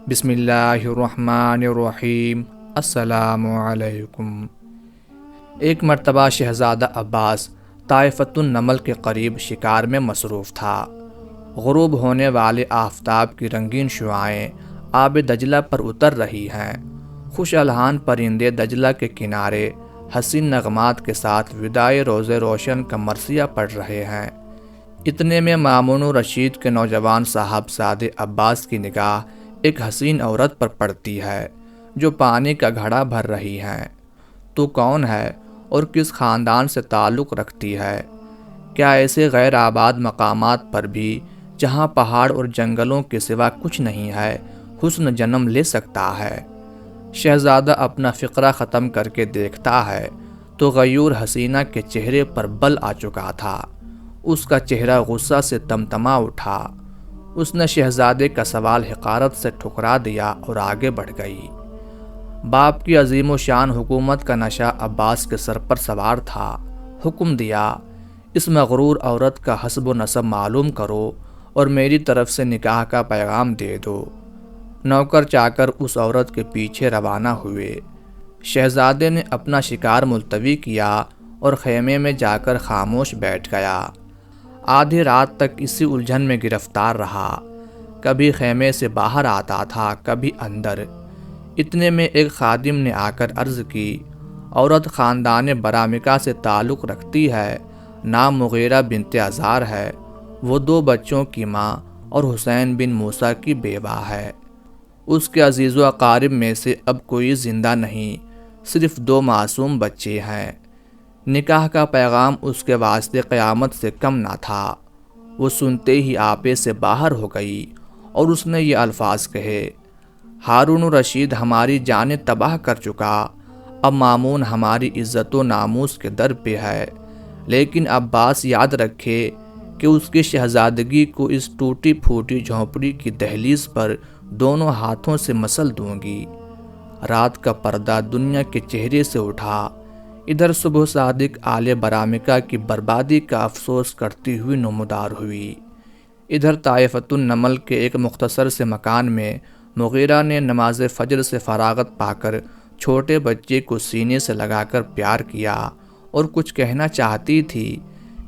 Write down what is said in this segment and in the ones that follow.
بسم اللہ الرحمن الرحیم۔ السلام علیکم۔ ایک مرتبہ شہزادہ عباس طائفۃ النمل کے قریب شکار میں مصروف تھا۔ غروب ہونے والے آفتاب کی رنگین شعاعیں آب دجلہ پر اتر رہی ہیں۔ خوش الحان پرندے دجلہ کے کنارے حسین نغمات کے ساتھ وداع روز روشن کا مرثیہ پڑھ رہے ہیں۔ اتنے میں مامون رشید کے نوجوان صاحبزادے عباس کی نگاہ ایک حسین عورت پر پڑتی ہے جو پانی کا گھڑا بھر رہی ہے۔ تو کون ہے اور کس خاندان سے تعلق رکھتی ہے؟ کیا ایسے غیر آباد مقامات پر بھی جہاں پہاڑ اور جنگلوں کے سوا کچھ نہیں ہے حسن جنم لے سکتا ہے؟ شہزادہ اپنا فقرہ ختم کر کے دیکھتا ہے تو غیور حسینہ کے چہرے پر بل آ چکا تھا۔ اس کا چہرہ غصہ سے تمتما اٹھا۔ اس نے شہزادے کا سوال حقارت سے ٹھکرا دیا اور آگے بڑھ گئی۔ باپ کی عظیم و شان حکومت کا نشہ عباس کے سر پر سوار تھا۔ حکم دیا، اس مغرور عورت کا حسب و نسب معلوم کرو اور میری طرف سے نکاح کا پیغام دے دو۔ نوکر چاکر اس عورت کے پیچھے روانہ ہوئے۔ شہزادے نے اپنا شکار ملتوی کیا اور خیمے میں جا کر خاموش بیٹھ گیا۔ آدھی رات تک اسی الجھن میں گرفتار رہا۔ کبھی خیمے سے باہر آتا تھا، کبھی اندر۔ اتنے میں ایک خادم نے آ کر عرض کی، عورت خاندان برامکا سے تعلق رکھتی ہے، نام مغیرہ بنت ازار ہے، وہ 2 بچوں کی ماں اور حسین بن موسیٰ کی بیوہ ہے۔ اس کے عزیز و اقارب میں سے اب کوئی زندہ نہیں، صرف 2 معصوم بچے ہیں۔ نکاح کا پیغام اس کے واسطے قیامت سے کم نہ تھا۔ وہ سنتے ہی آپے سے باہر ہو گئی اور اس نے یہ الفاظ کہے، ہارون رشید ہماری جانیں تباہ کر چکا، اب مامون ہماری عزت و ناموس کے در پہ ہے، لیکن عباس یاد رکھے کہ اس کی شہزادگی کو اس ٹوٹی پھوٹی جھونپڑی کی دہلیز پر دونوں ہاتھوں سے مسل دوں گی۔ رات کا پردہ دنیا کے چہرے سے اٹھا۔ ادھر صبح صادق آل برامکا کی بربادی کا افسوس کرتی ہوئی نمودار ہوئی۔ ادھر طائفۃ النمل کے ایک مختصر سے مکان میں مغیرہ نے نماز فجر سے فراغت پا کر چھوٹے بچے کو سینے سے لگا کر پیار کیا اور کچھ کہنا چاہتی تھی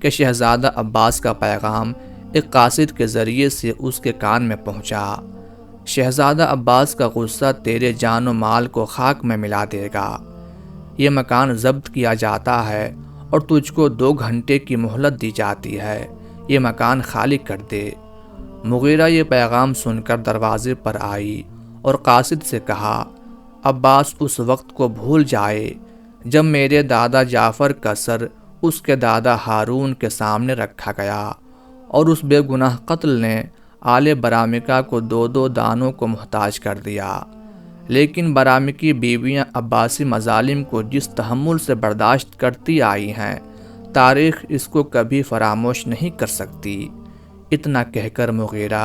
کہ شہزادہ عباس کا پیغام ایک قاصد کے ذریعے سے اس کے کان میں پہنچا۔ شہزادہ عباس کا غصہ تیرے جان و مال کو خاک میں ملا دے گا۔ یہ مکان ضبط کیا جاتا ہے اور تجھ کو 2 گھنٹے کی مہلت دی جاتی ہے، یہ مکان خالی کر دے۔ مغیرہ یہ پیغام سن کر دروازے پر آئی اور قاصد سے کہا، عباس اس وقت کو بھول جائے جب میرے دادا جعفر کا سر اس کے دادا ہارون کے سامنے رکھا گیا اور اس بے گناہ قتل نے آل برامکا کو 2 دانوں کو محتاج کر دیا۔ لیکن برامکی بیویاں عباسی مظالم کو جس تحمل سے برداشت کرتی آئی ہیں، تاریخ اس کو کبھی فراموش نہیں کر سکتی۔ اتنا کہہ کر مغیرہ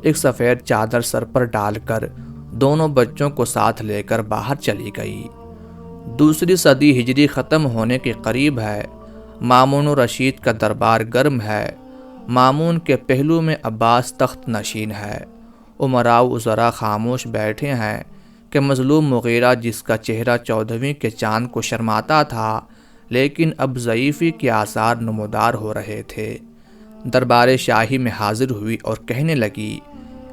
ایک سفید چادر سر پر ڈال کر دونوں بچوں کو ساتھ لے کر باہر چلی گئی۔ 2 صدی ہجری ختم ہونے کے قریب ہے۔ مامون رشید کا دربار گرم ہے۔ مامون کے پہلو میں عباس تخت نشین ہے۔ امراء و وزراء خاموش بیٹھے ہیں کہ مظلوم مغیرہ جس کا چہرہ 14ویں کے چاند کو شرماتا تھا، لیکن اب ضعیفی کے آثار نمودار ہو رہے تھے، دربار شاہی میں حاضر ہوئی اور کہنے لگی،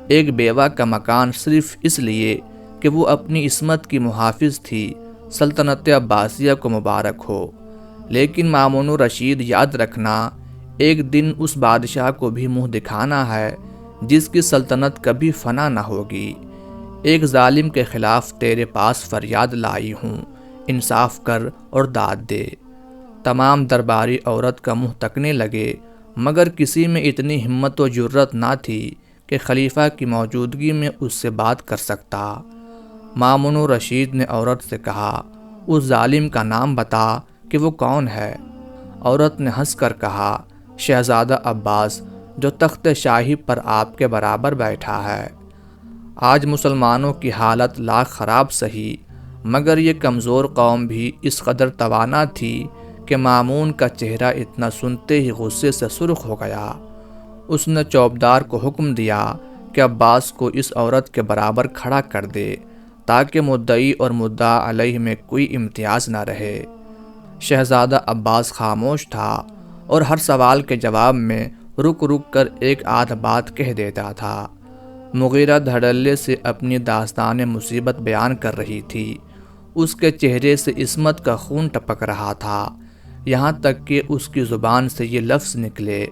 ایک بیوہ کا مکان صرف اس لیے کہ وہ اپنی عصمت کی محافظ تھی، سلطنت عباسیہ کو مبارک ہو۔ لیکن مامون رشید یاد رکھنا، ایک دن اس بادشاہ کو بھی منہ دکھانا ہے جس کی سلطنت کبھی فنا نہ ہوگی۔ ایک ظالم کے خلاف تیرے پاس فریاد لائی ہوں، انصاف کر اور داد دے۔ تمام درباری عورت کا منہ تکنے لگے، مگر کسی میں اتنی ہمت و جرت نہ تھی کہ خلیفہ کی موجودگی میں اس سے بات کر سکتا۔ مامون رشید نے عورت سے کہا، اس ظالم کا نام بتا کہ وہ کون ہے۔ عورت نے ہنس کر کہا، شہزادہ عباس جو تخت شاہی پر آپ کے برابر بیٹھا ہے۔ آج مسلمانوں کی حالت لاکھ خراب سہی، مگر یہ کمزور قوم بھی اس قدر توانا تھی کہ مامون کا چہرہ اتنا سنتے ہی غصے سے سرخ ہو گیا۔ اس نے چوبدار کو حکم دیا کہ عباس کو اس عورت کے برابر کھڑا کر دے تاکہ مدعی اور مدعا علیہ میں کوئی امتیاز نہ رہے۔ شہزادہ عباس خاموش تھا اور ہر سوال کے جواب میں رک رک کر ایک آدھ بات کہہ دیتا تھا۔ مغیرہ دھڑلے سے اپنی داستان مصیبت بیان کر رہی تھی۔ اس کے چہرے سے عصمت کا خون ٹپک رہا تھا، یہاں تک کہ اس کی زبان سے یہ لفظ نکلے،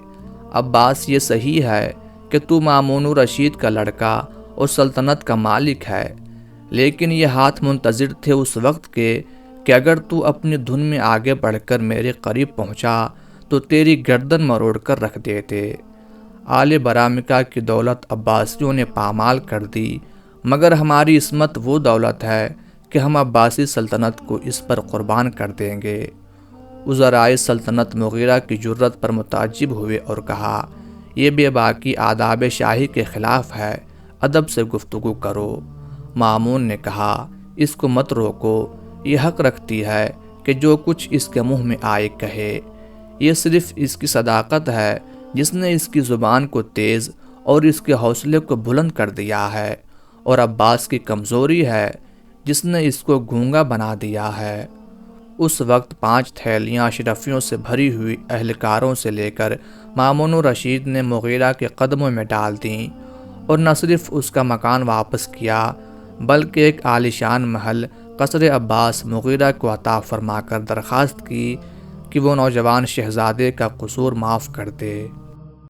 عباس یہ صحیح ہے کہ تو مامون الرشید کا لڑکا اور سلطنت کا مالک ہے، لیکن یہ ہاتھ منتظر تھے اس وقت کے کہ اگر تو اپنی دھن میں آگے بڑھ کر میرے قریب پہنچا تو تیری گردن مروڑ کر رکھ دیتے۔ آل برامکہ کی دولت عباسیوں نے پامال کر دی، مگر ہماری عصمت وہ دولت ہے کہ ہم عباسی سلطنت کو اس پر قربان کر دیں گے۔ وزرائے سلطنت مغیرہ کی جرت پر متعجب ہوئے اور کہا، یہ بے باکی آداب شاہی کے خلاف ہے، ادب سے گفتگو کرو۔ مامون نے کہا، اس کو مت روکو، یہ حق رکھتی ہے کہ جو کچھ اس کے منہ میں آئے کہے۔ یہ صرف اس کی صداقت ہے جس نے اس کی زبان کو تیز اور اس کے حوصلے کو بلند کر دیا ہے، اور عباس کی کمزوری ہے جس نے اس کو گونگا بنا دیا ہے۔ اس وقت 5 تھیلیاں اشرفیوں سے بھری ہوئی اہلکاروں سے لے کر مامون الرشید نے مغیرہ کے قدموں میں ڈال دیں، اور نہ صرف اس کا مکان واپس کیا بلکہ ایک عالیشان محل قصر عباس مغیرہ کو عطا فرما کر درخواست کی کہ وہ نوجوان شہزادے کا قصور معاف کر دے۔